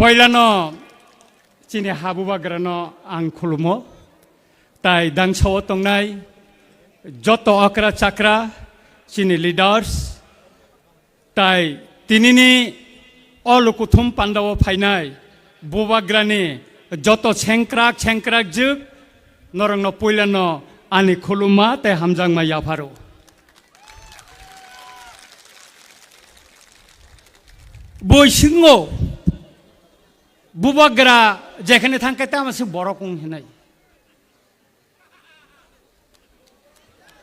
পয়লানো চিনি হাবুবাগ্রানো আং খুলুমো তাই দাংসাও তংনাই যত অকরা চাকরা চিনি লিডার্স তাই তিনিনি অলুকুথুম পান্ডাও ফাইনাই বুবাগ্রানি যত ছেংক্রাক जुग नरंनो पयलानो आनि खुलुमा ताई हामजांमा याफारो বৈশিঙ্গো বুবাগ্রা যেখানে থাকে তা আমার বড় কং হেনাই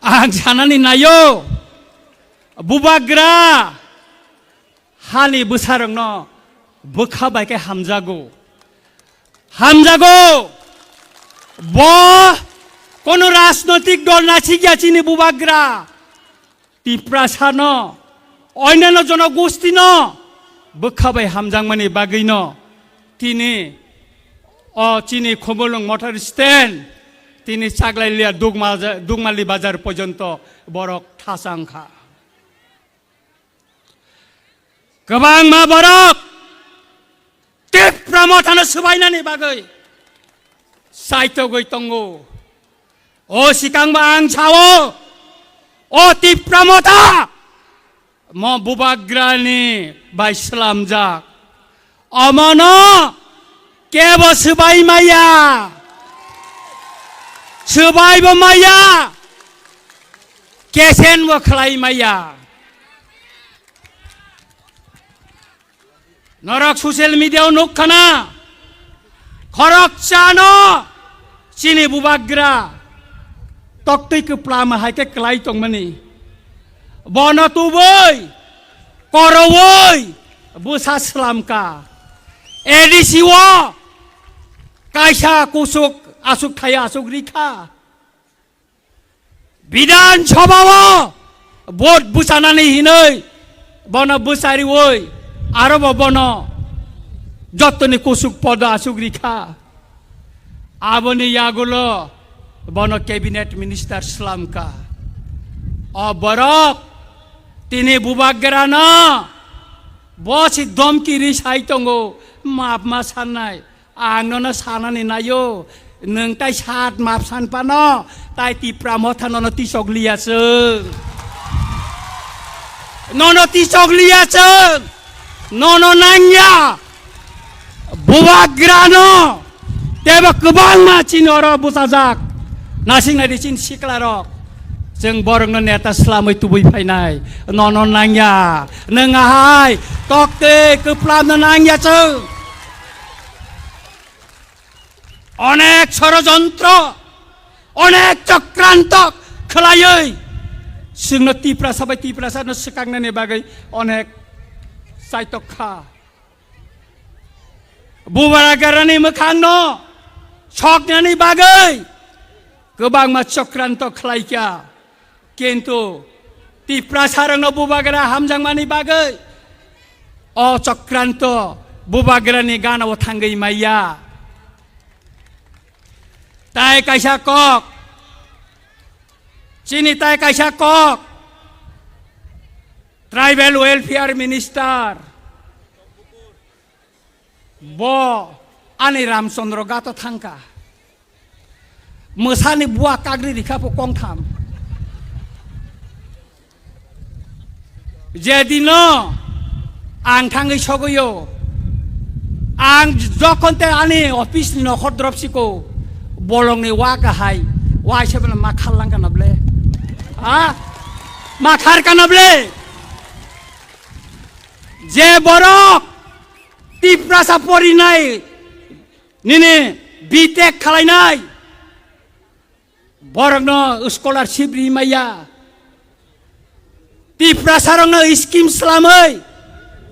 आं जानानै नायो बुबाग्रा हानि बोसारंनो बोखाबायके हामजागौ ब कोनो राजनैतिक दल नाचिगियाचिनि बुबाग्रा तिप्रासानो अन्यान्य जनगोष्ठीनो बोखाबाय हामजांमानि बागैनो तिनि चिनि खमलং मटर स्टैंड তিনি চাগলাইলিয়া দুগমালি বাজার পর্যন্ত বরক ঠাসাংখা गोबां मा बरक टिप्रामथानो सुबायनानि बागै साइतो गै तंगो ओ सिकांबा आं छावो ओ टिप्रामथा म बुबाग्रानि बाइस्लाम जाक अमनो केबो सुबाय माया Sebaik maya, kesen waklai maya. Norak sosial media nuk kana, korak chano, sini bubagra, tokti ke plama hai ke kelai tong mani. Bono tu boy, korowoy, busa selam ka, edisiwo, kaisa kusuk. আসুক খাই আসুক রিখা বিধানসভাও vote বুসানানি হিনৈ বন বুসারি ওই আরো বন যতনি কুসুক পদ আসুক রিখা আবনি ইয়াগুলো বন ক্যাবিনেট মিনিস্টার সালামকা অবরক তিনি বুবাগ্রানা বসি দমকি রিসাই তঙ্গো মাপ মা সান্নাই आंनो सानानै नायो नों ताई सात माप सानपानो ताई तिप्रा मथानो तिसगलियासो ननो तिसगलियासो ननो नांया बुबाग्रानो तेबो गोबां मानसिनो बुसाजाक नासिंनाय सिन सिख्लारक जों बरंनो नेता स्लामै तुबै फायनाय ननो नांया नोंहाय तकते गोप्लामनो नांयासो অনেক ষড়যন্ত্র অনেক চক্রান্ত খেলাयै जोंनो तिप्रासानो सिखांनायनि बागै अनेक साइतखा बुबाग्रानि मोखांनो सकनायनि बागै गोबां मा चक्राন্ত खेलायखा किन्तु तिप्रासारंनो बुबाग्रा हामजांमानि बागै अ चक्राন্ত बुबाग्रानि गानाव थांगै माया ताई कैसा कक चीनी ताई कैसा कक ट्राइबल वेलफेयर मिनिस्टर बो आनी रामचंद्र गातो थांका मोसानि बुआ काग्रि रिखापो कंथाम जेदिनो आं थांगै सगयो आं जखनते आनी अफिसनि नखर द्रपसिको bolongni wakahai wai sebena makhal lang kanable makhar kanable je borok tiprasa porinai nini bitek khalainai borokno scholarship rimaya tiprasarongno scheme slamai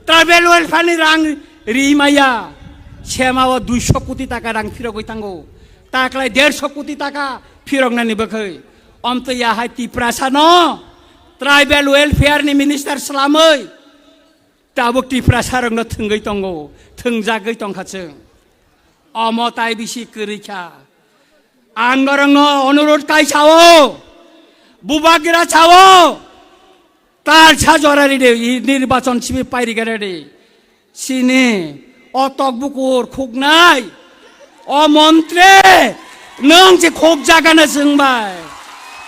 travel welfare ni rang rimaya semawo 200 কোটি টাকা rang phirogoi tango ताकलाई 150 कोटी टाका फिरंगनानि बखै अमतो याहाय तिप्रासानो tribal welfare नि minister सलामै Tabo तिप्रासारंनो थंगै तंगो थंजागै तंखाचों अमताय बिसि करिखा आंगरंनो अनुरोध काई छावो बुबाग्रा छावो तार छा जरारि दे निर्वाचन सिबि पाइरि गरे दे सिनि अ तकबुकुर खुगनाय अ मन्त्रे नों जे खोग जागानो जोंबाय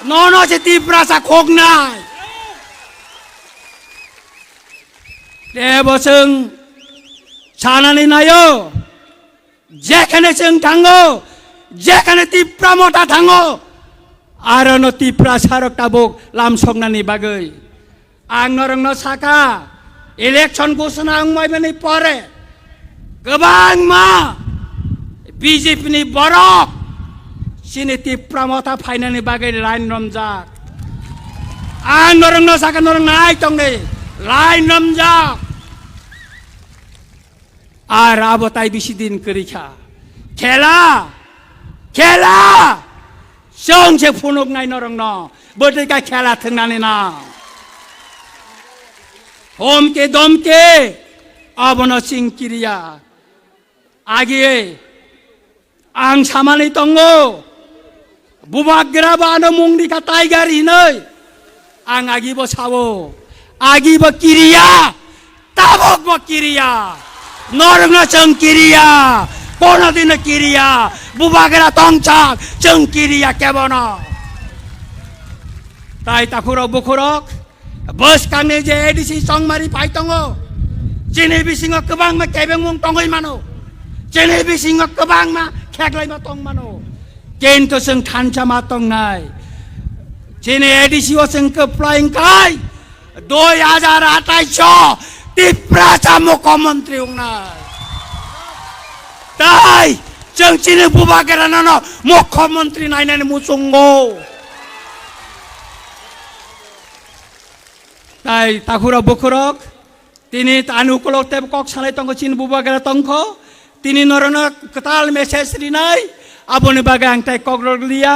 नन जे तिप्रासा खोगनाय देबो जों सानानै नायो जेखाने जों थाङो जेखाने तिप्रा मथा थाङो आरो न तिप्रा सारक ताबुक लामसंनानि बागै आं नरंनो साका इलेक्शन घोषणा आंमायबानि परे गोबां मा बीजेपी नि बरक सिनि तिप्रा मथा फाइनानि बागै लाइन रमजाक आं नरंनो साका नरं नाय तंने लाइन रमजाक আর আবতাই বেশি দিন করিখা খেলা খেলা সংসে ফুনুক নাই নরং ন বটিকা খেলা থাকনানি না হোমকে দমকে অবন সিং কিরিয়া আগে আং সামানি তঙ্গ বুবাগ্রা বানো মুংরিকা টাইগার হিনৈ আং আগিব সাবো আগিব কিরিয়া তাবক কিরিয়া नरंग जों किरिया कोनो दिन किरिया बुबागेरा तंगचाक जों किरिया केबन ताई ताखुरक बुखुरक बस कांगनि जे एडिसि संगमारि फाइतंगो जेने बिसिंग गोबां मा केबेंमुं तंगै मानो जेने बिसिंग गोबां मा खेगलाय मा तंग मानो केन्तो जों थानचा मा तंगनाय जेने एडिसि ओ जों फ्लाइंग काय 2028 तिप्राचा मुख्यमंत्री उंनाय ताई जों चिनि बुबागेरा नानो मुख्यमंत्री नायनानै मुसुंगो ताई ताखुरा बुखुरक तिनि तानुकुलक तेब कक सानाय तंगो चिनि बुबागेरा तंखो तिनि नरनो कताल मेसेज रिनाय आबोनि बागे आं ताई कगरलिया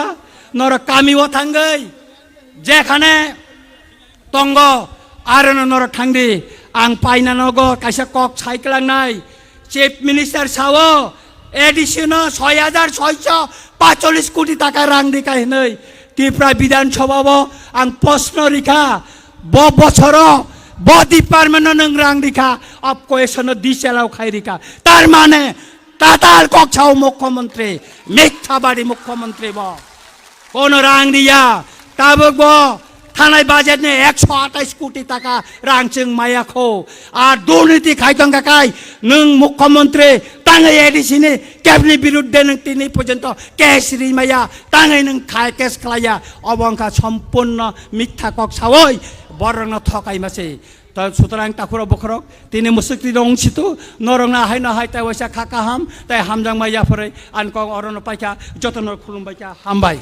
नर कामिओ थांगै जेखाने तंगो आरो नर थांदि आं पाइना नगो काइसा कक साइक्लांनाय चिफ मिनिस्टार सावो एडिशनो 6645 कोटी टाका रां दिखाहिनै त्रिपुरा विधानसभाबो आं प्रश्न रिखा ब बछर ब डिपार्टमेन्ट नों रां दिखा अब क्वेश्चन दिसेलाव खाइरिका तार माने ताताल कक्षाव मुख्यमंत्री मिथ्याबादी मुख्यमंत्री ब कोनो रां दिया ताबो ब थानाय बाजेट ने 128 कोटी टाका रां जों मायाखौ आर दुर्नीति खायदों काकाय नों मुख्यमंत्री ताङै एडिसिनि केबिनेट बिरुद्धे नों तिनि पर्यन्त केस रिमाया ताङै नों खाय केस खालाया अबंका सम्पूर्ण मिथ्या कक्षावै बरंग थकाइमासे त सुतरां ताखुरा बखरक तिनि मुसुक्ति दंसितु नरंना हायना हाय तावसा खाकाहाम ताय हामजां मायाफोरै आनक अरन पाइका जतन खुलुमबायका हामबाय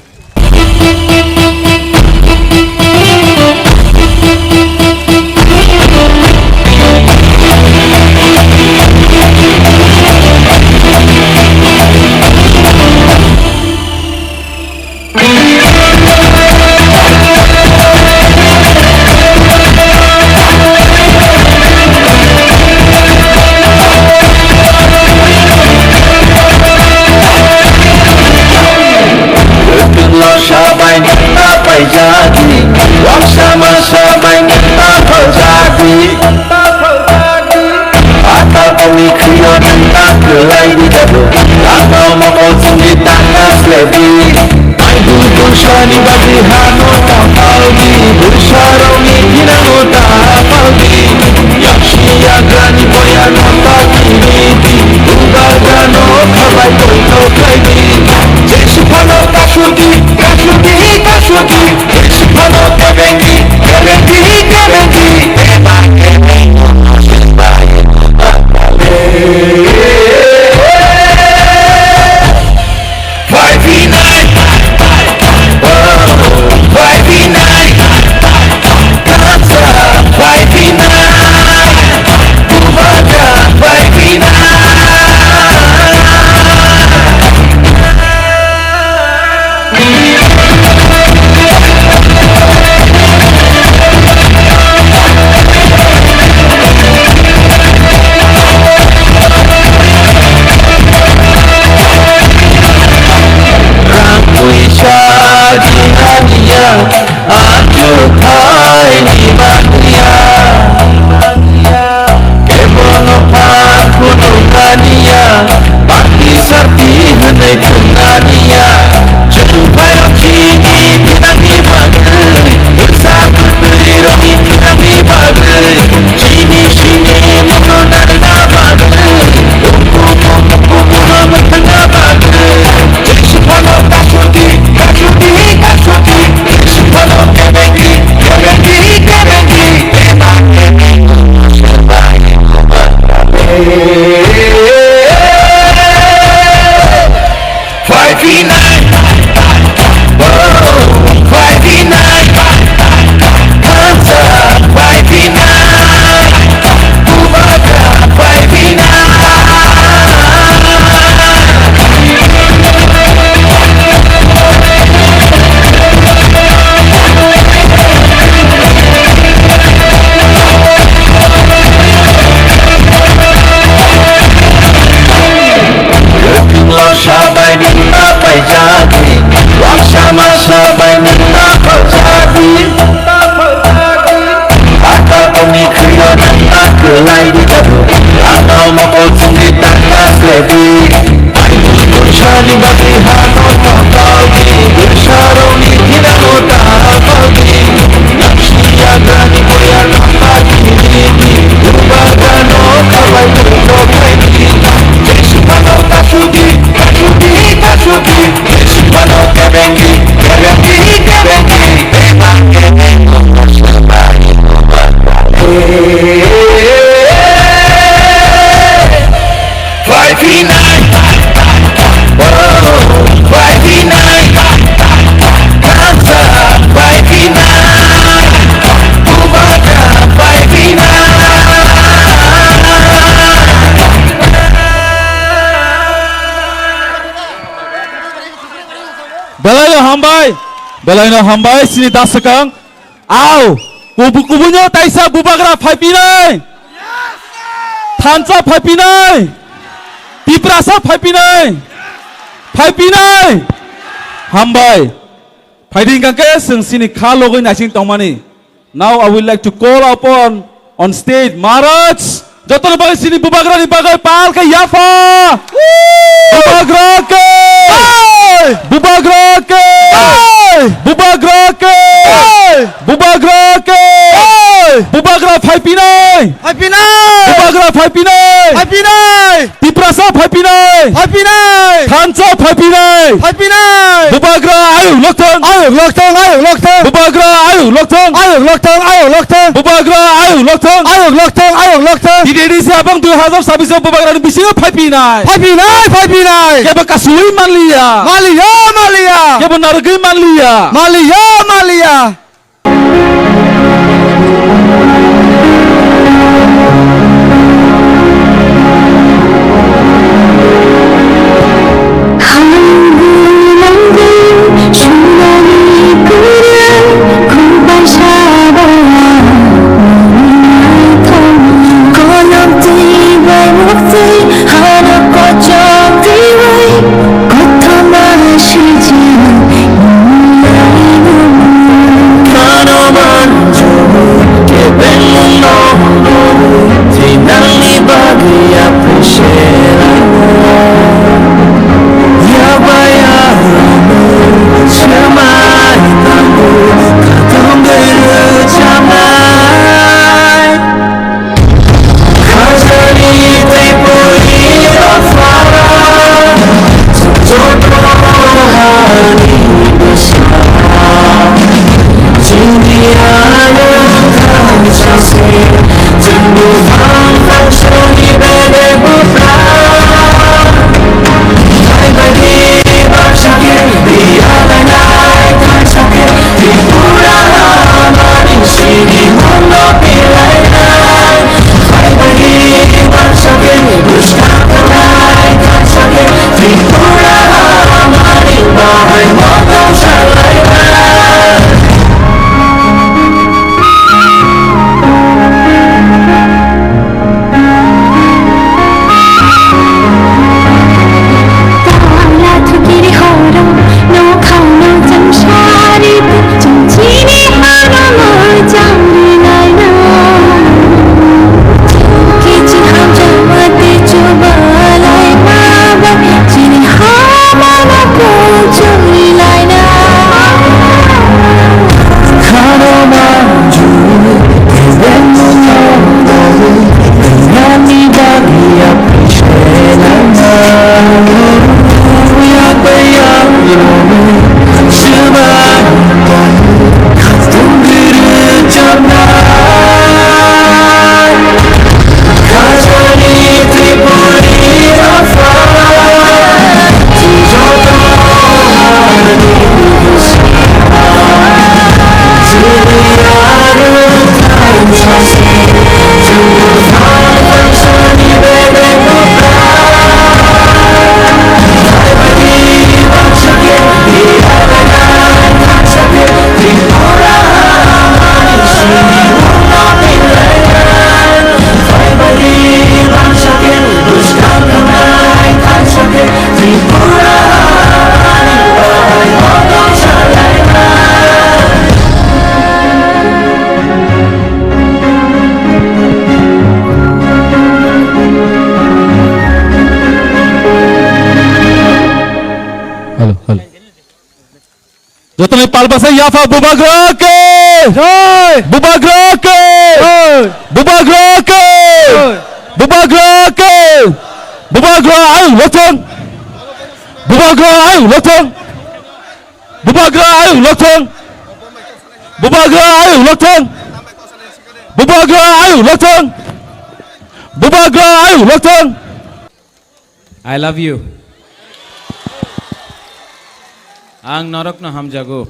Belaino hambai sini dasakang. Au, kubu-kubunya taisa bubagra faipinai. Tansa faipinai. Diprasa faipinai. Faipinai. Hambai. Faiding kangke sing sini khalogoy nasing tongmani. Now I would like to call upon on stage Maharaj. Jotono bagai sini bubagra ni bagai pal ke yafa. Bubagra ke. Bubagra ke. Bubagra ke. Bubagra ke. Bubagra faipinai. Faipinai. Bubagra faipinai. Faipinai. Diprasa faipinai. Faipinai. Tansa faipinai. Faipinai. Bubagra ayu lokthang. Ayo lokthang, ayo lokthang. Bubagra ayu lokthang. Ayo lokthang, ayo lokthang. Bubagra ayu lokthang. Ayo lokthang, ayo lokthang. Di siapang 2026 bubagra ni bisinga faipinai. Faipinai, faipinai. Kaya kasui manlia. Malia, malia. Kaya nargai manlia. Malia, malia. halo. Jotone palbasa yafa bubagrake. Jai! Bubagrake. Jai! Bubagrake. Bubagrake. Bubagra ayu lotong. Bubagra ayu lotong. Bubagra ayu lotong. Bubagra ayu lotong. Bubagra ayu lotong. Bubagra ayu lotong. I love you. Ang norok no ham jago.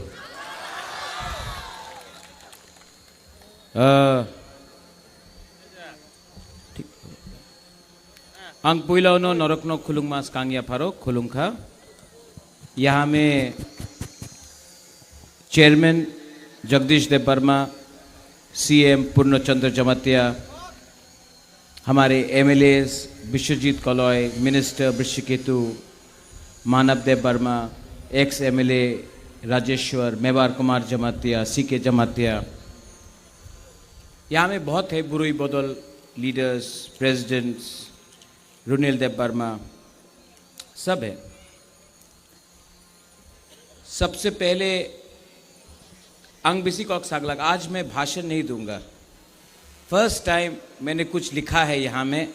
Ang puilau no norok no khulung mas kangya pharo khulung kha. यहाँ में chairman Jagdish Dev Varma, CM Purnachandra Jamatia, हमारे MLAs Bishwajit Kalai, minister Vrishiketu, Manav Dev Varma, ex MLA Rajeshwar, Mewar Kumar Jamatia, CK Jamatia, यहाँ में बहुत है बुरुई बदल leaders, presidents, Runil Dev Varma, सब है। सबसे पहले अंग बिसी कॉक सागलक, आज मैं भाषण नहीं दूंगा। फर्स्ट टाइम मैंने कुछ लिखा है यहाँ में,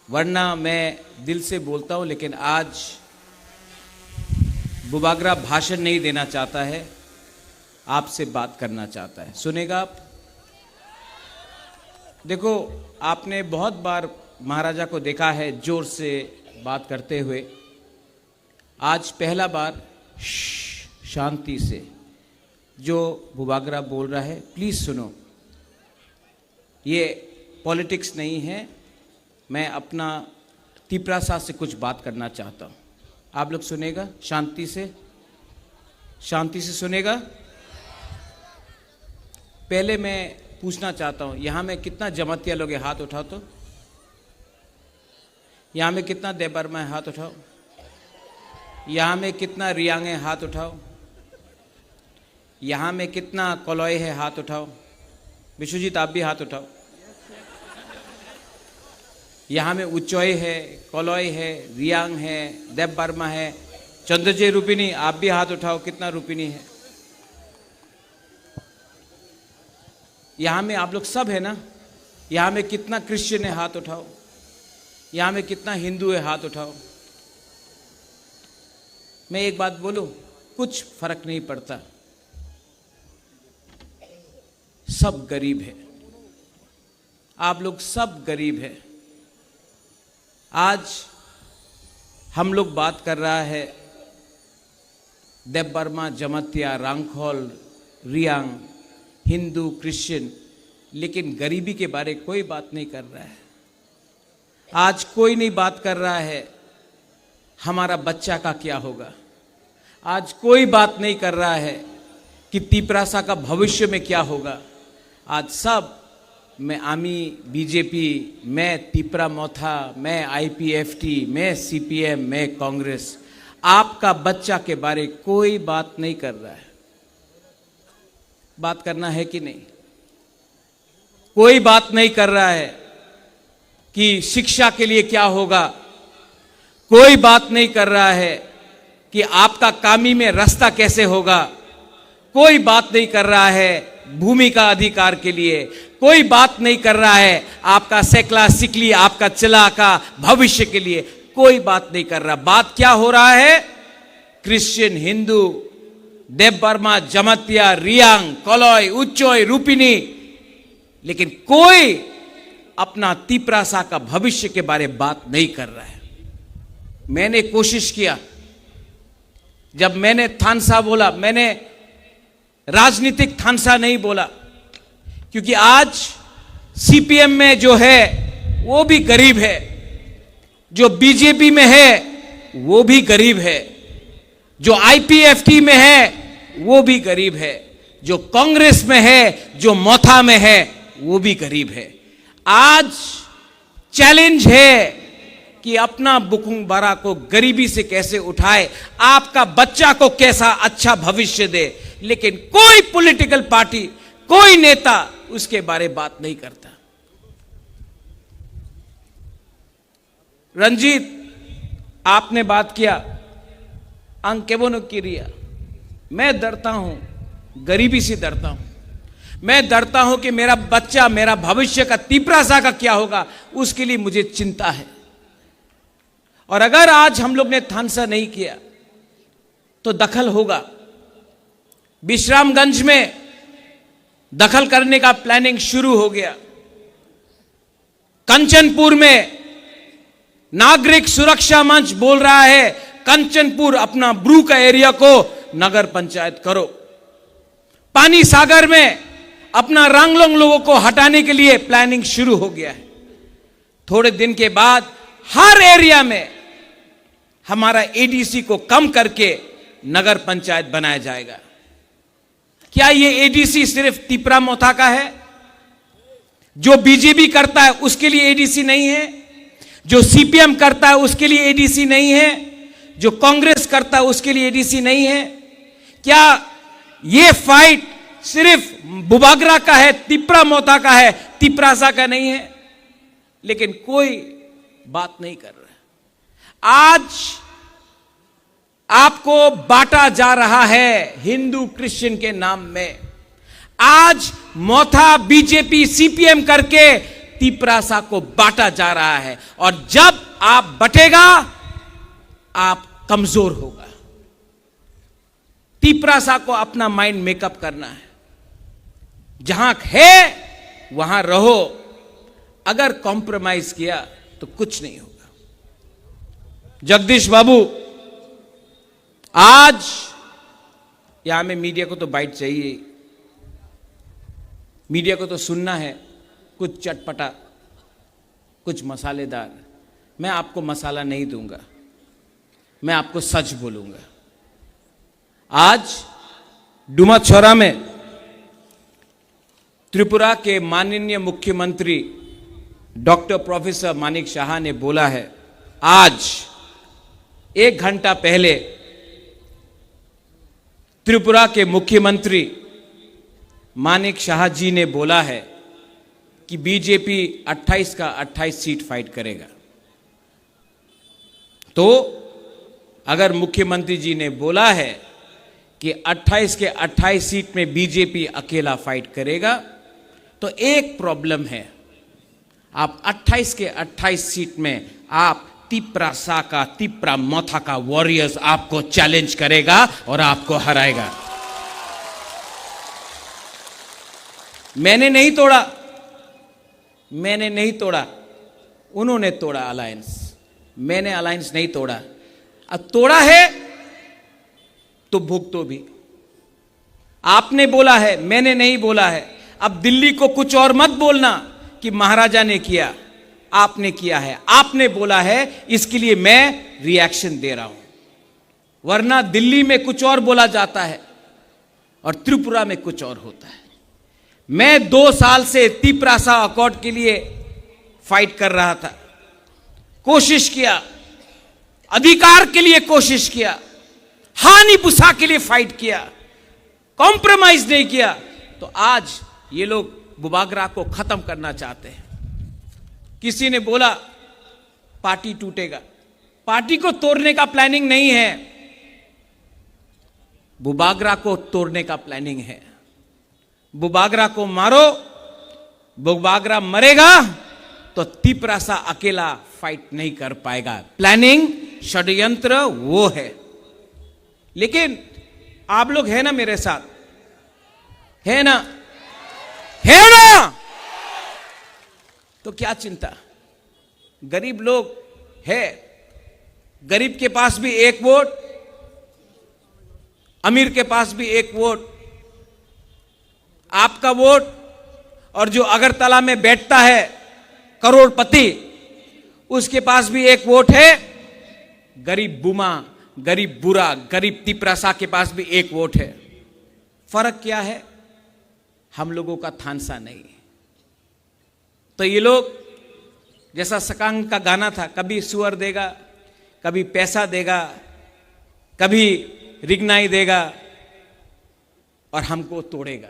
वरना मैं दिल से बोलता हूँ, लेकिन आज बुबागरा भाषण नहीं देना चाहता है, आपसे बात करना चाहता है। सुनेगा आप? देखो, आपने बहुत बार महाराजा को देखा है जोर से बात करते हुए, आज पहला बार शांति से जो बुबागरा बोल रहा है प्लीज सुनो। ये पॉलिटिक्स नहीं है, मैं अपना तिपरासा से कुछ बात करना चाहता हूँ। आप लोग सुनेगा? शांति से, शांति से सुनेगा। पहले मैं पूछना चाहता हूँ, यहाँ में कितना जमातिया लोग है? हाथ उठाओ तो। यहाँ में कितना देवबर्मा है? हाथ उठाओ। यहाँ में कितना रियांग है? हाथ उठाओ। यहाँ में कितना कलॉय है? हाथ उठाओ। विश्वजीत आप भी हाथ उठाओ। यहाँ में उच्चोय है, कलॉय है, रियांग है, देवबर्मा है, चंद्रजय रूपिनी आप भी हाथ उठाओ। कितना रूपिनी है? यहाँ में आप लोग सब है ना? यहाँ में कितना क्रिश्चियन है? हाथ उठाओ। यहाँ में कितना हिंदू है? हाथ उठाओ। मैं एक बात बोलूं, कुछ फर्क नहीं पड़ता, सब गरीब है। आप लोग सब गरीब है। आज हम लोग बात कर रहा है देवबर्मा, जमातिया, रांगखोल, रियांग, हिंदू, क्रिश्चियन, लेकिन गरीबी के बारे कोई बात नहीं कर रहा है। आज कोई नहीं बात कर रहा है हमारा बच्चा का क्या होगा। आज कोई बात नहीं कर रहा है कि तिपरासा का भविष्य में क्या होगा। आज सब, मैं आमी बीजेपी, मैं तिपरा मोथा, मैं आईपीएफटी, मैं सीपीएम, मैं कांग्रेस, आपका बच्चा के बारे कोई बात नहीं कर रहा है। बात करना है कि नहीं? कोई बात नहीं कर रहा है कि शिक्षा के लिए क्या होगा। कोई बात नहीं कर रहा है कि आपका कामी में रास्ता कैसे होगा। कोई बात नहीं कर रहा है भूमि का अधिकार के लिए। कोई बात नहीं कर रहा है आपका सेकला सिकली, आपका चला का भविष्य के लिए। कोई बात नहीं कर रहा। बात क्या हो रहा है? क्रिश्चियन, हिंदू, देवबर्मा, जमातिया, रियांग, कलॉय, उच्चोय, रूपिनी, लेकिन कोई अपना तिपरासा का भविष्य के बारे बात नहीं कर रहा है। मैंने कोशिश किया, जब मैंने थानसा बोला, मैंने राजनीतिक थानसा नहीं बोला, क्योंकि आज सीपीएम में जो है वो भी गरीब है, जो बीजेपी में है वो भी गरीब है, जो आईपीएफटी में है वो भी गरीब है, जो कांग्रेस में है, जो मोथा में है वो भी गरीब है। आज चैलेंज है कि अपना बुकुंग बारा को गरीबी से कैसे उठाए, आपका बच्चा को कैसा अच्छा भविष्य दे, लेकिन कोई पॉलिटिकल पार्टी, कोई नेता उसके बारे बात नहीं करता। रंजीत, आपने बात किया अंकेबोनो किरिया। मैं डरता हूं, गरीबी से डरता हूं। मैं डरता हूं कि मेरा बच्चा, मेरा भविष्य का तीपरासा का क्या होगा, उसके लिए मुझे चिंता है। और अगर आज हम लोग ने थानसा नहीं किया तो दखल होगा। विश्रामगंज में दखल करने का प्लानिंग शुरू हो गया। कंचनपुर में नागरिक सुरक्षा मंच बोल रहा है कंचनपुर अपना ब्रू का एरिया को नगर पंचायत करो। पानी सागर में अपना रंगलोंग लोगों को हटाने के लिए प्लानिंग शुरू हो गया है। थोड़े दिन के बाद हर एरिया में हमारा एडीसी को कम करके नगर पंचायत बनाया जाएगा। क्या ये एडीसी सिर्फ तिपरा मोथा का है? जो बीजेपी करता है उसके लिए एडीसी नहीं है? जो सीपीएम करता है उसके लिए एडीसी नहीं है? जो कांग्रेस करता है उसके लिए एडीसी नहीं है? क्या ये फाइट सिर्फ बुबागरा का है, तिपरा मोथा का है, तिपरासा का नहीं है? लेकिन कोई बात नहीं कर रहा। आज आपको बांटा जा रहा है हिंदू क्रिश्चियन के नाम में। आज मोथा बीजेपी सीपीएम करके तिपरासा को बांटा जा रहा है। और जब आप बटेगा आप कमजोर होगा। तिपरासा को अपना माइंड मेकअप करना है। जहां है वहां रहो। अगर कॉम्प्रोमाइज किया तो कुछ नहीं होगा। जगदीश बाबू, आज यहां में मीडिया को तो बाइट चाहिए। मीडिया को तो सुनना है कुछ चटपटा, कुछ मसालेदार। मैं आपको मसाला नहीं दूंगा, मैं आपको सच बोलूंगा। आज डुमाछौरा में त्रिपुरा के माननीय मुख्यमंत्री डॉक्टर प्रोफेसर मानिक शाह ने बोला है, आज 1 घंटा पहले त्रिपुरा के मुख्यमंत्री मानिक शाह जी ने बोला है कि बीजेपी 28 का 28 सीट फाइट करेगा। तो अगर मुख्यमंत्री जी ने बोला है कि 28 के 28 सीट में बीजेपी अकेला फाइट करेगा, तो एक प्रॉब्लम है। आप 28 के 28 सीट में आप तिपरासा का, तिपरा मोथा का वॉरियर्स आपको चैलेंज करेगा और आपको हराएगा। मैंने नहीं तोड़ा, मैंने नहीं तोड़ा, उन्होंने तोड़ा अलायंस। मैंने अलायंस नहीं तोड़ा। अब तोड़ा है तो भुगतो भी। आपने बोला है, मैंने नहीं बोला है। अब दिल्ली को कुछ और मत बोलना कि महाराजा ने किया, आपने किया है, आपने बोला है, इसके लिए मैं रिएक्शन दे रहा हूं। वरना दिल्ली में कुछ और बोला जाता है और त्रिपुरा में कुछ और होता है। मैं 2 साल से तिपरासा अकॉर्ड के लिए फाइट कर रहा था, कोशिश किया, अधिकार के लिए कोशिश किया, हानि पुसा के लिए फाइट किया, कॉम्प्रोमाइज नहीं किया। तो आज ये लोग बुबागरा को खत्म करना चाहते हैं। किसी ने बोला पार्टी टूटेगा। पार्टी को तोड़ने का प्लानिंग नहीं है, बुबागरा को तोड़ने का प्लानिंग है। बुबागरा को मारो, बुबागरा मरेगा तो तिपरासा अकेला फाइट नहीं कर पाएगा। प्लानिंग, षड्यंत्र वो है। लेकिन आप लोग है ना मेरे साथ? है ना? है ना? तो क्या चिंता? गरीब लोग है, गरीब के पास भी 1 वोट, अमीर के पास भी 1 वोट। आपका वोट और जो अगरतला में बैठता है करोड़पति, उसके पास भी 1 वोट है। गरीब बुमा, गरीब बुरा, गरीब तिपरासा के पास भी 1 वोट है। फर्क क्या है? हम लोगों का थानसा नहीं। तो ये लोग, जैसा सकांग का गाना था, कभी सुअर देगा, कभी पैसा देगा, कभी रिगनाई देगा और हमको तोड़ेगा।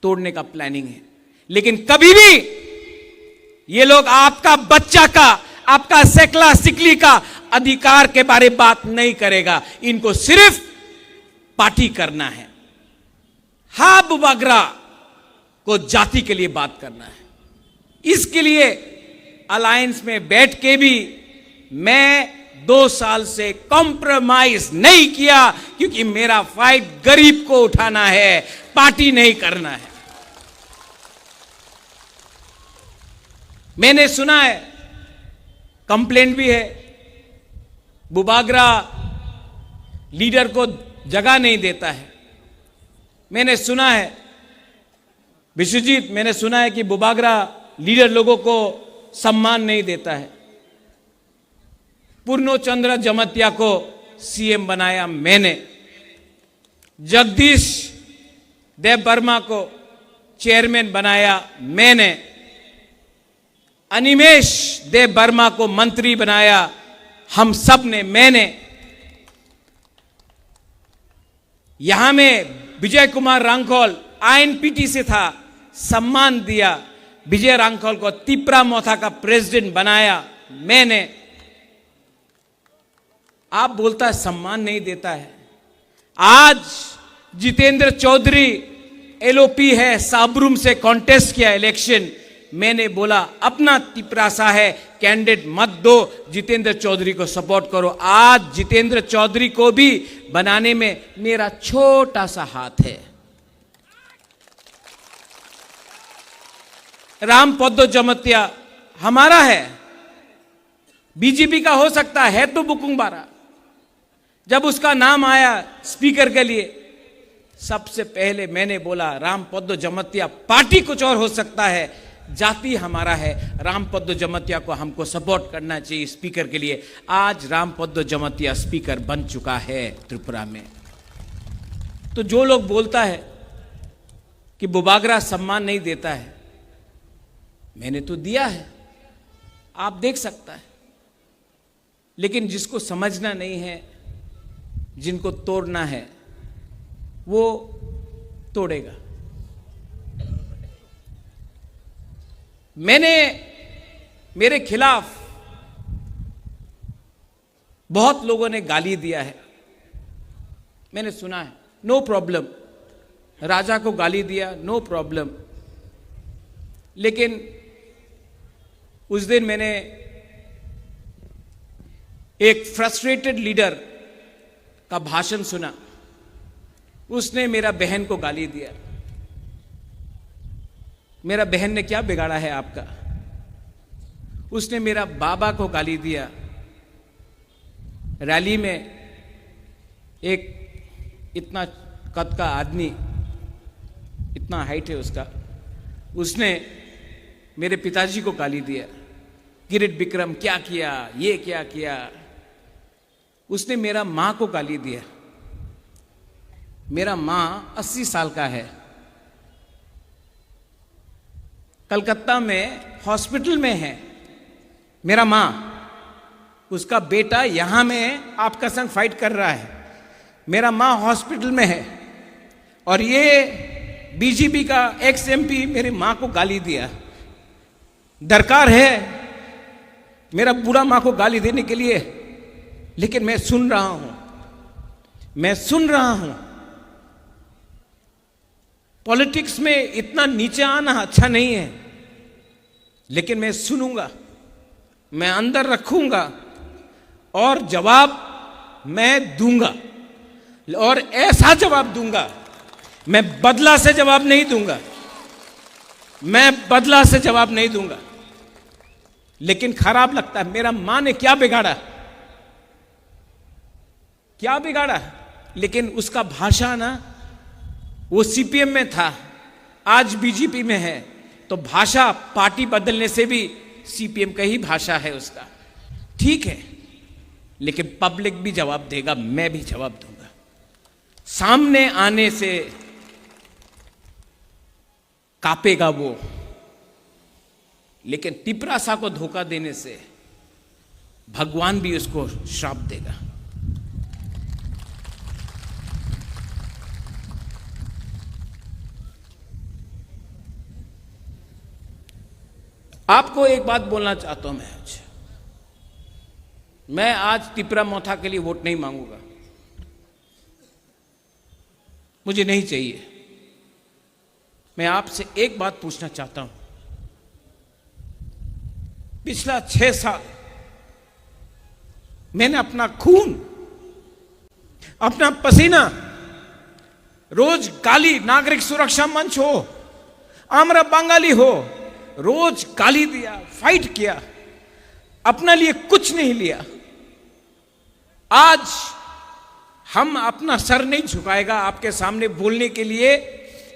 तोड़ने का प्लानिंग है। लेकिन कभी भी ये लोग आपका बच्चा का, आपका सेकला सिकली का अधिकार के बारे में बात नहीं करेगा। इनको सिर्फ पार्टी करना है। हाँ, बुबागरा को जाति के लिए बात करना है। इसके लिए अलायंस में बैठ के भी मैं 2 साल से कॉम्प्रोमाइज नहीं किया, क्योंकि मेरा फाइट गरीब को उठाना है, पार्टी नहीं करना है। मैंने सुना है, कंप्लेंट भी है, बुबागरा लीडर को जगह नहीं देता है। मैंने सुना है विश्वजीत, मैंने सुना है कि बुबागरा लीडर लोगों को सम्मान नहीं देता है। पूर्णचंद्र जमतिया को सीएम बनाया मैंने, जगदीश देव वर्मा को चेयरमैन बनाया मैंने, अनिमेश देव वर्मा को मंत्री बनाया हम सब ने, मैंने। यहां में विजय कुमार रांखोल आईएनपीटी से था, सम्मान दिया। विजय रांखोल को तिपरा मोथा का प्रेसिडेंट बनाया मैंने। आप बोलता है सम्मान नहीं देता है। आज जितेंद्र चौधरी एलओपी है, साबरूम से कॉन्टेस्ट किया इलेक्शन। मैंने बोला अपना तिपरासा है, कैंडिडेट मत दो, जितेंद्र चौधरी को सपोर्ट करो। आज जितेंद्र चौधरी को भी बनाने में मेरा छोटा सा हाथ है। रामपद्दो जमतिया हमारा है, बीजेपी का हो सकता है तो बुकुंबारा। जब उसका नाम आया स्पीकर के लिए, सबसे पहले मैंने बोला रामपद्दो जमतिया, पार्टी कुछ और हो सकता है, जाति हमारा है, रामपद्दो जमतिया को हमको सपोर्ट करना चाहिए स्पीकर के लिए। आज रामपद्दो जमतिया स्पीकर बन चुका है त्रिपुरा में। तो जो लोग बोलता है कि बुबागरा सम्मान नहीं देता है, मैंने तो दिया है, आप देख सकता है। लेकिन जिसको समझना नहीं है, जिनको तोड़ना है, वो तोड़ेगा। मैंने मेरे खिलाफ बहुत लोगों ने गाली दिया है, मैंने सुना है, नो प्रॉब्लम। राजा को गाली दिया, नो प्रॉब्लम। लेकिन उस दिन मैंने एक फ्रस्ट्रेटेड लीडर का भाषण सुना। उसने मेरा बहन को गाली दिया। मेरा बहन ने क्या बिगाड़ा है आपका? उसने मेरा बाबा को गाली दिया। रैली में एक इतना कद का आदमी, इतना हाइट है उसका, उसने मेरे पिताजी को गाली दिया। किरीट विक्रम क्या किया, ये क्या किया। उसने मेरा मां को गाली दिया। मेरा मां 80 साल का है, कलकत्ता में हॉस्पिटल में है मेरा मां। उसका बेटा यहां में आपका संग फाइट कर रहा है, मेरा मां हॉस्पिटल में है। और ये बीजेपी का एक्स एमपी मेरी मां को गाली दिया। दरकार है मेरा बुरा मां को गाली देने के लिए, लेकिन मैं सुन रहा हूं, मैं सुन रहा हूं। पॉलिटिक्स में इतना नीचे आना अच्छा नहीं है, लेकिन मैं सुनूंगा, मैं अंदर रखूंगा और जवाब मैं दूंगा, और ऐसा जवाब दूंगा। मैं बदला से जवाब नहीं दूंगा, मैं बदला से जवाब नहीं दूंगा। लेकिन खराब लगता है, मेरा मां ने क्या बिगाड़ा, क्या बिगाड़ा। लेकिन उसका भाषा ना, वो सीपीएम में था, आज बीजेपी में है, तो भाषा पार्टी बदलने से भी सीपीएम का ही भाषा है उसका। ठीक है, लेकिन पब्लिक भी जवाब देगा, मैं भी जवाब दूंगा। सामने आने से कापेगा वो, लेकिन तिपरासा को धोखा देने से भगवान भी उसको श्राप देगा। आपको एक बात बोलना चाहता हूं मैं आज। मैं आज तिपरा मोथा के लिए वोट नहीं मांगूंगा, मुझे नहीं चाहिए। मैं आपसे एक बात पूछना चाहता हूं, पिछला 6 साल मैंने अपना खून, अपना पसीना, रोज गाली, नागरिक सुरक्षा मंच हो, आमरा बंगाली हो, रोज गाली दिया, फाइट किया, अपने लिए कुछ नहीं लिया। आज हम अपना सर नहीं झुकाएगा आपके सामने बोलने के लिए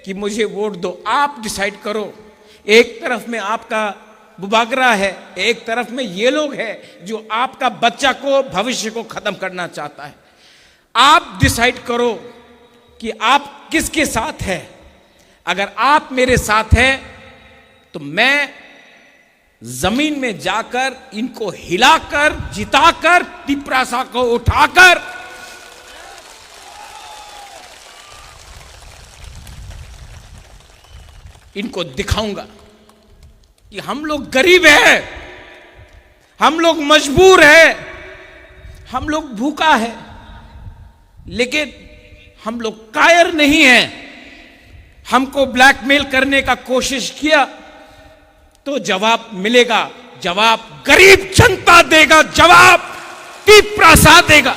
कि मुझे वोट दो। आप डिसाइड करो। एक तरफ में आपका बुबागरा है, एक तरफ में ये लोग हैं जो आपका बच्चा को, भविष्य को खत्म करना चाहता है। आप डिसाइड करो कि आप किसके साथ हैं। अगर आप मेरे साथ हैं तो मैं जमीन में जाकर इनको हिलाकर, जिताकर, तिपरासा को उठाकर इनको दिखाऊंगा कि हम लोग गरीब हैं, हम लोग मजबूर हैं, हम लोग भूखा है, लेकिन हम लोग कायर नहीं हैं। हमको ब्लैकमेल करने का कोशिश किया तो जवाब मिलेगा, जवाब गरीब जनता देगा, जवाब तिपरासा देगा।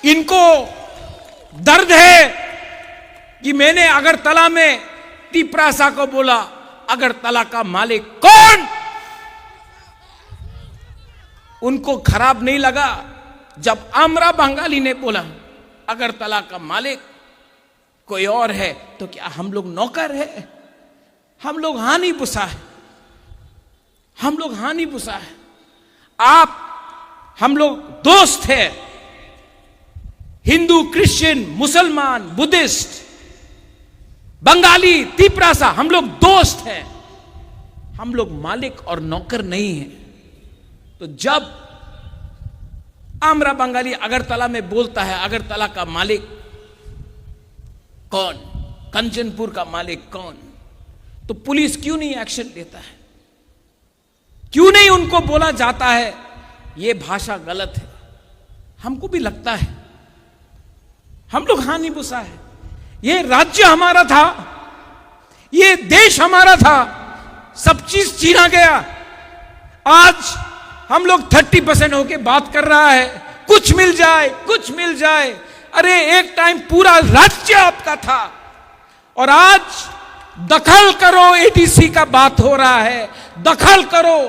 इनको दर्द है कि मैंने अगरतला में तिपरासा को बोला, अगरतला का मालिक कौन? उनको खराब नहीं लगा जब आमरा बंगाली ने बोला अगरतला का मालिक कोई और है। तो क्या हम लोग नौकर है? हम लोग हानि बुसा है, हम लोग हानि बुसा है। आप, हम लोग दोस्त हैं, हिंदू, क्रिश्चियन, मुसलमान, बुद्धिस्ट, बंगाली, तिपरासा, हम लोग दोस्त हैं, हम लोग मालिक और नौकर नहीं हैं। तो जब आमरा बंगाली अगरतला में बोलता है अगरतला का मालिक कौन, कंचनपुर का मालिक कौन, तो पुलिस क्यों नहीं एक्शन लेता है? क्यों नहीं उनको बोला जाता है यह भाषा गलत है? हमको भी लगता है हम लोग हानि बुसा है। ये राज्य हमारा था, ये देश हमारा था, सब चीज छीना गया। आज हम लोग 30% होके बात कर रहा है, कुछ मिल जाए, कुछ मिल जाए। अरे एक टाइम पूरा राज्य आपका था और आज दखल करो, एडीसी का बात हो रहा है, दखल करो।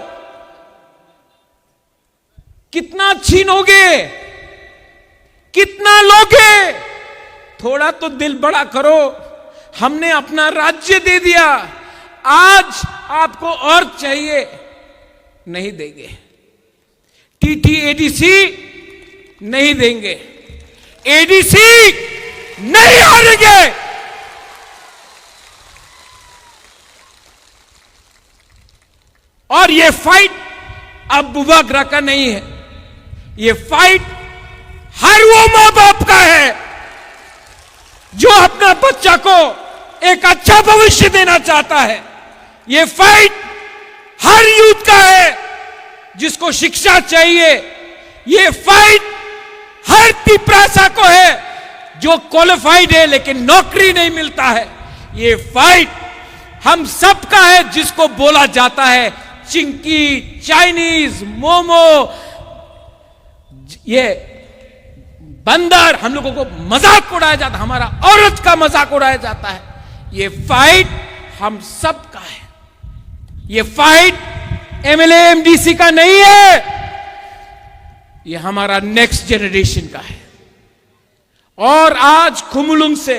कितना छीनोगे, कितना लोगे? थोड़ा तो दिल बड़ा करो। हमने अपना राज्य दे दिया, आज आपको और चाहिए, नहीं देंगे। टीटी एडीसी नहीं देंगे, एडीसी नहीं हारेंगे। और ये फाइट अब बुबागरा का नहीं है, ये फाइट हर वो मां बाप का है जो अपना बच्चा को एक अच्छा भविष्य देना चाहता है। ये फाइट हर यूथ का है जिसको शिक्षा चाहिए। ये फाइट हर तिपरासा को है जो क्वालिफाइड है लेकिन नौकरी नहीं मिलता है। ये फाइट हम सबका है जिसको बोला जाता है चिंकी, चाइनीज, मोमो, ये बंदर, हम लोगों को मजाक उड़ाया जाता, हमारा औरत का मजाक उड़ाया जाता है। ये फाइट हम सब का है। ये फाइट एमएलए एमडीसी का नहीं है, ये हमारा नेक्स्ट जनरेशन का है। और आज खुमुलुंग से,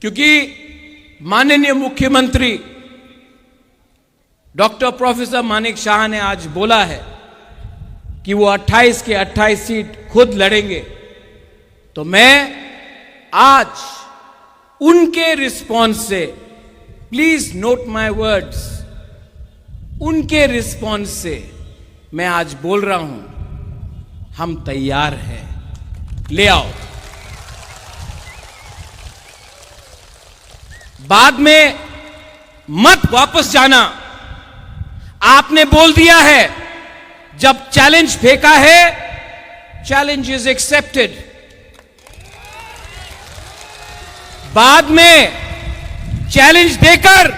क्योंकि माननीय मुख्यमंत्री डॉक्टर प्रोफेसर मानिक शाह ने आज बोला है कि वो 28 के 28 सीट खुद लड़ेंगे, तो मैं आज उनके रिस्पॉन्स से, प्लीज नोट माय वर्ड्स, उनके रिस्पॉन्स से मैं आज बोल रहा हूं हम तैयार हैं, ले आओ। बाद में मत वापस जाना। आपने बोल दिया है, जब चैलेंज फेंका है, चैलेंज इज एक्सेप्टेड। बाद में चैलेंज देकर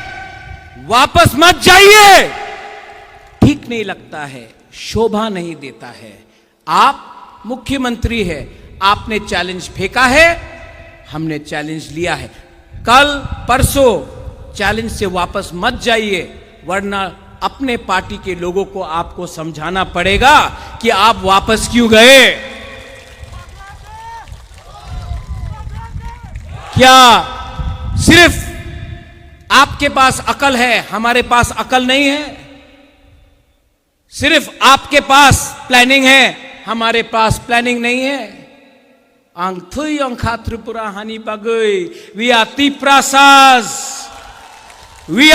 वापस मत जाइए, ठीक नहीं लगता है, शोभा नहीं देता है। आप मुख्यमंत्री है, आपने चैलेंज फेंका है, हमने चैलेंज लिया है। कल परसों चैलेंज से वापस मत जाइए, वरना अपने पार्टी के लोगों को आपको समझाना पड़ेगा कि आप वापस क्यों गए। क्या सिर्फ आपके पास अकल है, हमारे पास अकल नहीं है? सिर्फ आपके पास प्लानिंग है, हमारे पास प्लानिंग नहीं है। आंथुई अंखा त्रिपुरा हानि बागै we are Tiprasas, we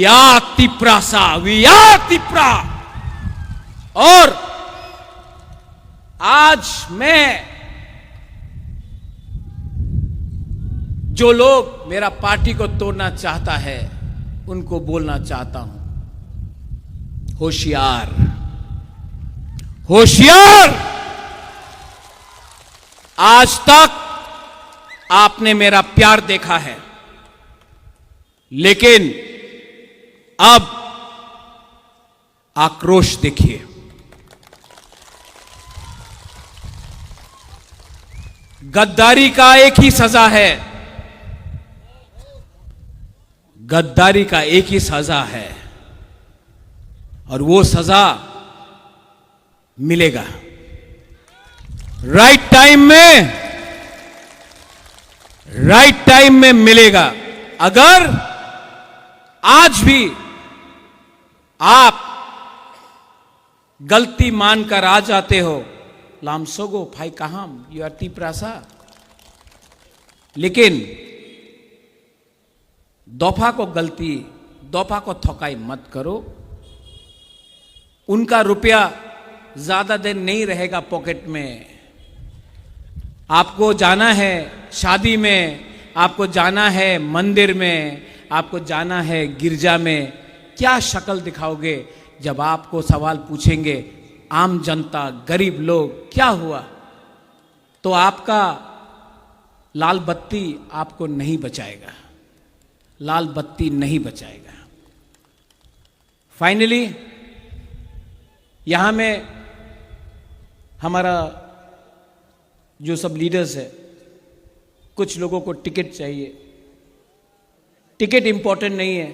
are Tiprasa, we are Tipra. और आज मैं जो लोग मेरा पार्टी को तोड़ना चाहता है उनको बोलना चाहता हूं, होशियार होशियार। आज तक आपने मेरा प्यार देखा है, लेकिन अब आक्रोश देखिए। गद्दारी का एक ही सजा है, गद्दारी का एक ही सजा है, और वो सजा मिलेगा राइट टाइम में मिलेगा। अगर आज भी आप गलती मानकर आ जाते हो, लामसोगो फाई कहाम यू आर तिप्रासा, लेकिन दफा को थकाई मत करो। उनका रुपया ज्यादा दिन नहीं रहेगा पॉकेट में। आपको जाना है शादी में, आपको जाना है मंदिर में, आपको जाना है गिरजा में। क्या शक्ल दिखाओगे जब आपको सवाल पूछेंगे आम जनता, गरीब लोग क्या हुआ? तो आपका लाल बत्ती आपको नहीं बचाएगा, लाल बत्ती नहीं बचाएगा। फाइनली यहां में हमारा जो सब लीडर्स है, कुछ लोगों को टिकट चाहिए। टिकट इंपॉर्टेंट नहीं है,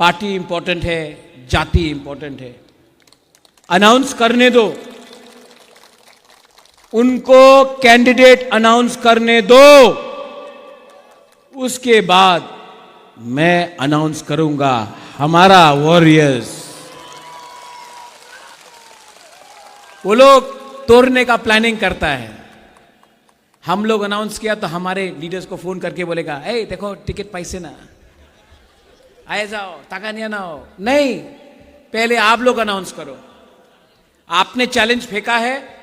पार्टी इंपॉर्टेंट है, जाति इंपॉर्टेंट है। अनाउंस करने दो, उनको कैंडिडेट अनाउंस करने दो, उसके बाद मैं अनाउंस करूंगा हमारा वॉरियर्स। वो लोग तोड़ने का प्लानिंग करता है, हम लोग अनाउंस किया तो हमारे लीडर्स को फोन करके बोलेगा, ए देखो टिकट पैसे ना आए, जाओ ताका नहीं ना हो। नहीं, पहले आप लोग अनाउंस करो। आपने चैलेंज फेंका है,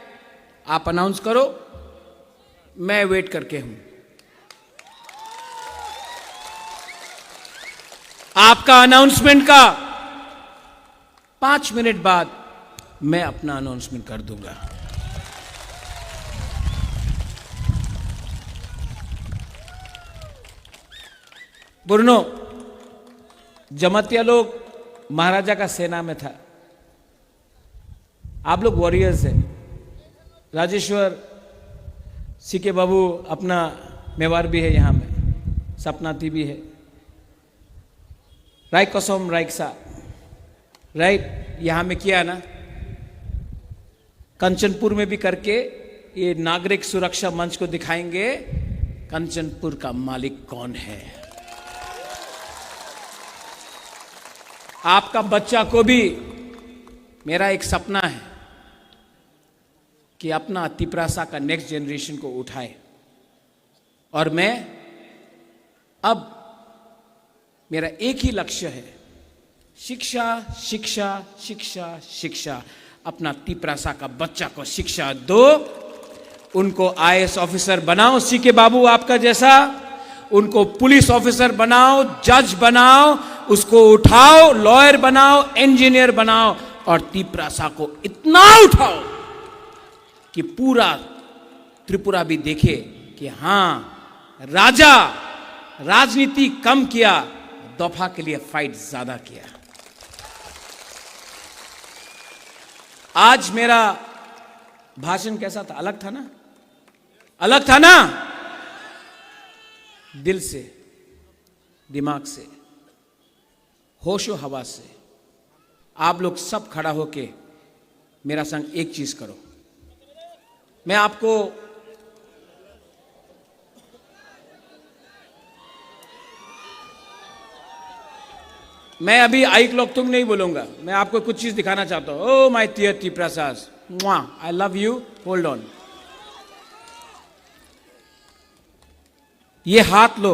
आप अनाउंस करो, मैं वेट करके हूं। आपका अनाउंसमेंट का 5 मिनट बाद मैं अपना अनाउंसमेंट कर दूंगा। बुरनो जमतिया लोग महाराजा का सेना में था, आप लोग वॉरियर्स हैं। राजेश्वर सीके बाबू अपना मेवार भी है, यहां में सपनाती भी है, राय कसम राइक्सा राइट यहां में किया ना, कंचनपुर में भी करके ये नागरिक सुरक्षा मंच को दिखाएंगे कंचनपुर का मालिक कौन है। आपका बच्चा को भी मेरा एक सपना है कि अपना तिपरासा का नेक्स्ट जनरेशन को उठाए, और मैं अब मेरा एक ही लक्ष्य है, शिक्षा शिक्षा शिक्षा शिक्षा। अपना तिपरासा का बच्चा को शिक्षा दो, उनको आईएएस ऑफिसर बनाओ सीके बाबू आपका जैसा, उनको पुलिस ऑफिसर बनाओ, जज बनाओ, उसको उठाओ, लॉयर बनाओ, इंजीनियर बनाओ और तिपरासा को इतना उठाओ कि पूरा त्रिपुरा भी देखे कि हां, राजा राजनीति कम किया, दफा के लिए फाइट ज्यादा किया। आज मेरा भाषण कैसा था? अलग था ना? अलग था ना? दिल से, दिमाग से, होशो हवा से। आप लोग सब खड़ा होके मेरा संग एक चीज करो। मैं आपको मैं अभी आई क्लॉक तुम नहीं बोलूंगा, मैं आपको कुछ चीज दिखाना चाहता हूं। Oh my dear Tiprasa, I love you, hold on. ये हाथ लो,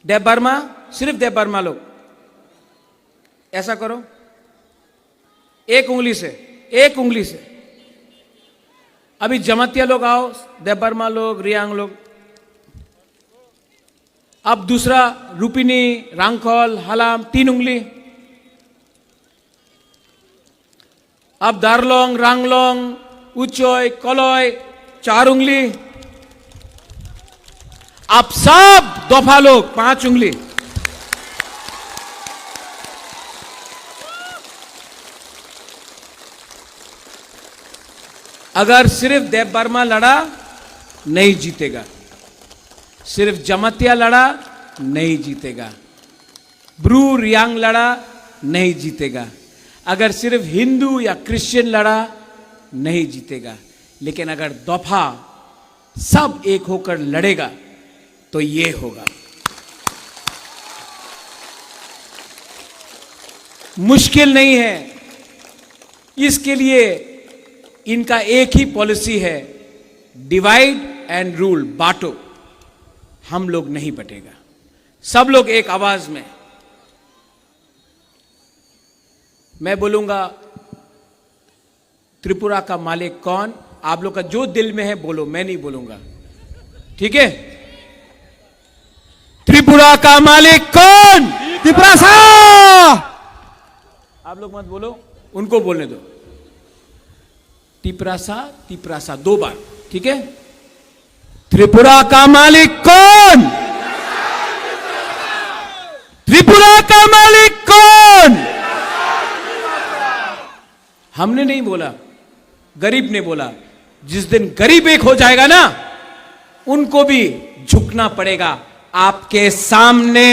देव बर्मा, सिर्फ देव बर्मा लोग ऐसा करो, एक उंगली से, एक उंगली से। अभी जमातिया लोग आओ, देव बर्मा लोग, रियांग लोग। अब दूसरा, रूपिनी, रांगखोल, हलाम, 3 उंगली। अब दारलोंग, रांगलोंग, उचोय, कलोय, 4 उंगली। अब सब दोफा लोग 5 उंगली। अगर सिर्फ देव बर्मा लड़ा, नहीं जीतेगा। सिर्फ जमातिया लड़ा, नहीं जीतेगा। ब्रू रियांग लड़ा, नहीं जीतेगा। अगर सिर्फ हिंदू या क्रिश्चियन लड़ा, नहीं जीतेगा। लेकिन अगर दफा सब एक होकर लड़ेगा तो ये होगा। मुश्किल नहीं है। इसके लिए इनका एक ही पॉलिसी है, डिवाइड एंड रूल, बांटो। हम लोग नहीं बटेगा, सब लोग एक आवाज में। मैं बोलूंगा त्रिपुरा का मालिक कौन, आप लोग का जो दिल में है बोलो, मैं नहीं बोलूंगा, ठीक है? त्रिपुरा का मालिक कौन? तिपरासा! आप लोग मत बोलो, उनको बोलने दो। तिपरासा, तिपरासा 2 बार, ठीक है? त्रिपुरा का मालिक कौन? त्रिपुरा का मालिक कौन? हमने नहीं बोला, गरीब ने बोला। जिस दिन गरीब एक हो जाएगा ना, उनको भी झुकना पड़ेगा आपके सामने।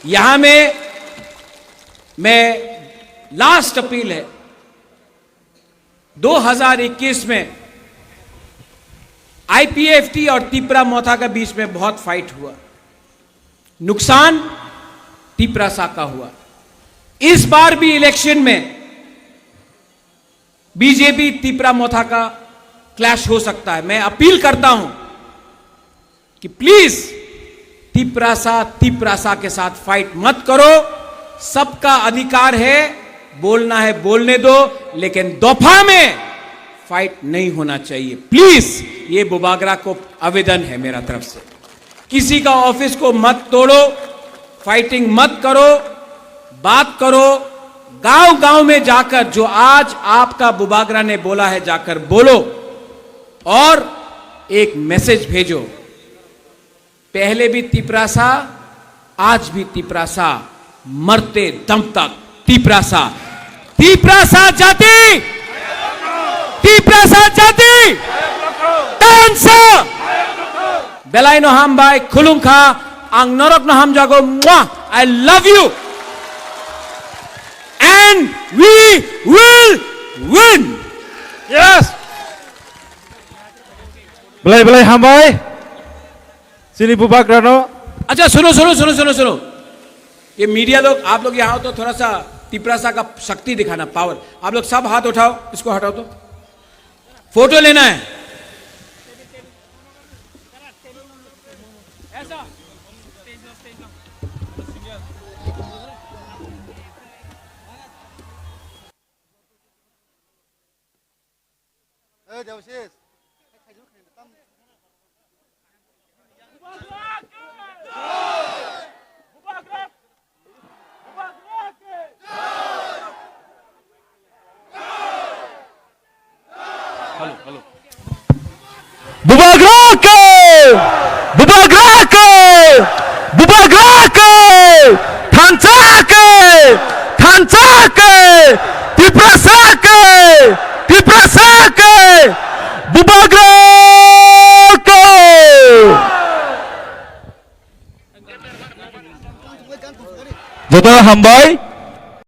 यहां में मैं लास्ट अपील है, 2021 में आईपीएफटी और तिपरा मोथा के बीच में बहुत फाइट हुआ, नुकसान तिपरासा का हुआ। इस बार भी इलेक्शन में बीजेपी तिपरा मोथा का क्लैश हो सकता है। मैं अपील करता हूं कि प्लीज तिपरासा के साथ फाइट मत करो। सबका अधिकार है, बोलना है बोलने दो, लेकिन दोफा में फाइट नहीं होना चाहिए। प्लीज, ये बुबागरा को आवेदन है मेरा तरफ से। किसी का ऑफिस को मत तोड़ो, फाइटिंग मत करो, बात करो। गांव गांव में जाकर जो आज आपका बुबागरा ने बोला है, जाकर बोलो और एक मैसेज भेजो। पहले भी तिपरासा, आज भी तिपरासा, मरते दम तक तिपरासा। तिपरासा जाति, तिपरासा जाति, तानसा बेलाइनो हम बाय खुलुंखा आं नरक न हम जागो मुआ। आई love you and we will win. Yes! Belai hambai. Sini Bubagrano. अच्छा सुनो, ये मीडिया लोग, आप लोग यहां हो तो थोड़ा सा तिपरासा का शक्ति दिखाना, पावर। आप लोग सब हाथ उठाओ, इसको हटाओ तो फोटो लेना है। ऐसा Bubak Rake! Bubak Rake! Bubak Rake! Tancake! Tancake! Tiprasake! Tiprasake! Bubak Rake! Jodoh hambai